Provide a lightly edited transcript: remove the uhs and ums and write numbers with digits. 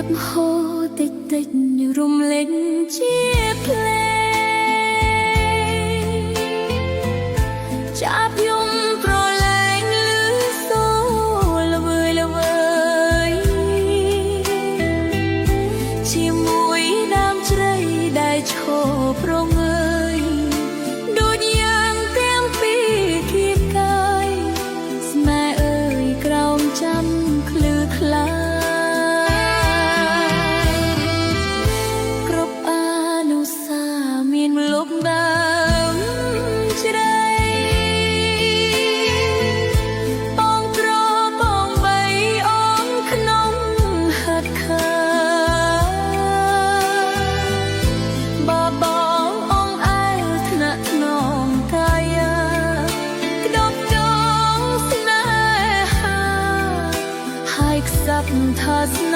ទឹកហូរតិចតិចរំលេចជាភ្លេងចាប់យំប្រឡែងលឺសូរល្វើយល្វើយជាមួយដើមជ្រៃដែលឈរប្រងើយដូចយ៉ាងទាំងពីរគៀបកាយស្នេហ៍អើយក្រោមចាំឃ្លឺខ្លាលុបដើមជ្រៃបងក្របងបីអងក្នុងហិតខាបបងអងអែលថ្នាក់ថ្នមកាយាក្តោបដងស្នេហាហើយខ្សាប់ថាស្នេ